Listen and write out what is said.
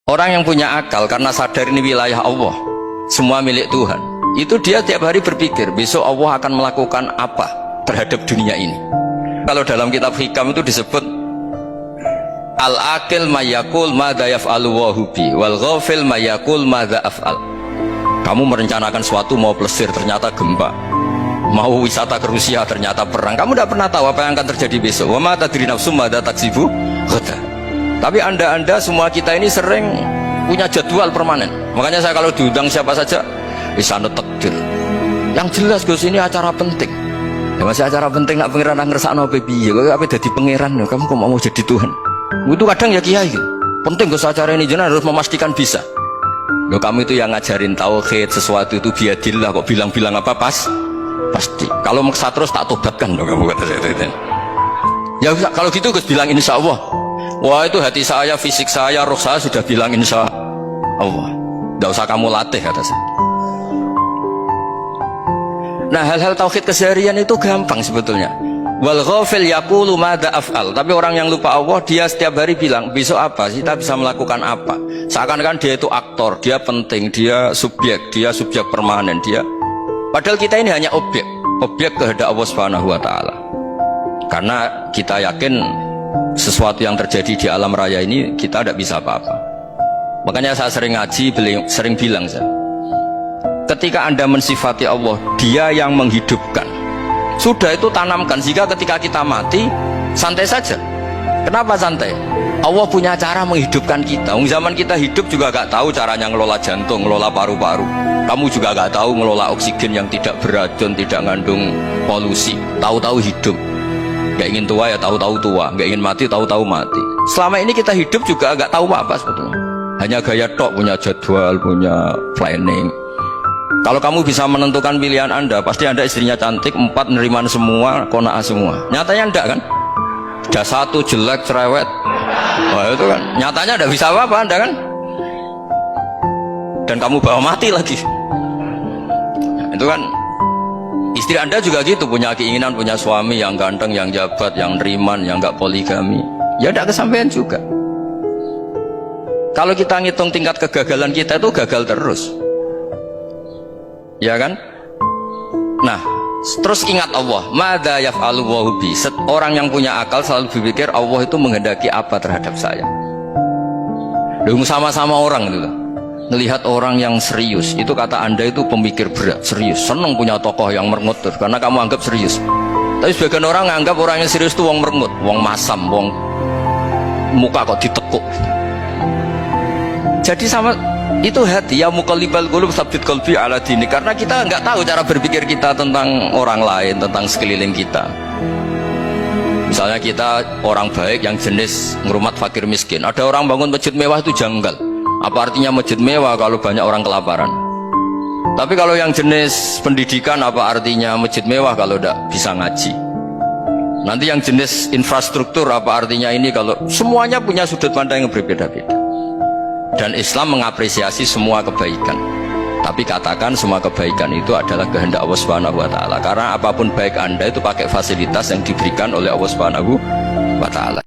Orang yang punya akal karena sadar ini wilayah Allah, semua milik Tuhan, itu dia tiap hari berpikir besok Allah akan melakukan apa terhadap dunia ini. Kalau dalam kitab hikam itu disebut al-akil mayakul madha yaf'alu wahubi wal ghafil mayakul madha af'al. Kamu merencanakan suatu mau plesir ternyata gempa, mau wisata ke Rusia ternyata perang. Kamu tidak pernah tahu apa yang akan terjadi besok. Wa ma tadri nafsum madha taksibu ghadan. Tapi anda semua kita ini sering punya jadwal permanen. Makanya saya kalau diundang siapa saja isane takdir. Yang jelas Gus ini acara penting. Ya masih acara penting nak pangeran ngersakno apa piye? Kok ape dadi pangeran kamu kok mau jadi Tuhan? Itu kadang ya kiai. Penting Gus acara ini jenengan harus memastikan bisa. Loh kamu itu yang ngajarin tauhid sesuatu itu biadillah kok bilang-bilang apa pasti. Kalau maksa terus tak tobatkan loh kamu kata saya itu. Ya kalau gitu Gus bilang insya Allah. Wah itu hati saya, fisik saya, roh saya sudah bilang insya Allah. Tidak usah kamu latih kata saya. Nah hal-hal tauhid keseharian itu gampang sebetulnya. Wal ghafil yaqulu madza af'al. Tapi orang yang lupa Allah dia setiap hari bilang besok apa sih, kita bisa melakukan apa. Seakan-akan dia itu aktor, dia penting, dia subjek permanen dia. Padahal kita ini hanya objek kehendak Allah Subhanahu wa taala. Karena kita yakin sesuatu yang terjadi di alam raya ini kita tidak bisa apa-apa. Makanya saya sering ngaji, sering bilang saya, ketika anda mensifati Allah dia yang menghidupkan, sudah itu tanamkan sehingga ketika kita mati santai saja. Kenapa santai? Allah punya cara menghidupkan kita. Zaman kita hidup juga gak tahu caranya ngelola jantung, ngelola paru-paru. Kamu juga gak tahu ngelola oksigen yang tidak beracun, tidak ngandung polusi. Tahu-tahu hidup. Gak ingin tua ya tahu-tahu tua, gak ingin mati tahu-tahu mati. Selama ini kita hidup juga gak tahu apa sebetulnya. Hanya gaya tok, punya jadwal, punya planning. Kalau kamu bisa menentukan pilihan anda, pasti anda istrinya cantik, 4 neriman semua, kona'ah semua. Nyatanya enggak kan? Ada 1 jelek, cerewet. Wah itu kan, nyatanya enggak bisa apa-apa anda kan? Dan kamu bawa mati lagi. Itu kan, istri anda juga gitu, punya keinginan, punya suami yang ganteng, yang jabat, yang neriman, yang enggak poligami. Ya enggak kesampaian juga. Kalau kita ngitung tingkat kegagalan kita itu gagal terus. Ya kan? Nah, terus ingat Allah, madza yaf'alu wa bi. Orang yang punya akal selalu berpikir Allah itu menghendaki apa terhadap saya. Loh, sama-sama orang itu. Melihat orang yang serius, itu kata anda itu pemikir berat, serius, senang punya tokoh yang merengut karena kamu anggap serius. Tapi sebagian orang anggap orang yang serius itu wong merengut, wong masam, wong muka kok ditekuk. Jadi sama itu hati ya muqallibal qulub tsabbit qalbi ala dini, karena kita nggak tahu cara berpikir kita tentang orang lain, tentang sekeliling kita. Misalnya kita orang baik yang jenis ngurmat fakir miskin, ada orang bangun masjid mewah itu janggal. Apa artinya masjid mewah kalau banyak orang kelaparan? Tapi kalau yang jenis pendidikan, apa artinya masjid mewah kalau tidak bisa ngaji? Nanti yang jenis infrastruktur, apa artinya ini kalau semuanya punya sudut pandang yang berbeda-beda. Dan Islam mengapresiasi semua kebaikan. Tapi katakan semua kebaikan itu adalah kehendak Allah Subhanahu wa taala. Karena apapun baik anda itu pakai fasilitas yang diberikan oleh Allah Subhanahu wa taala.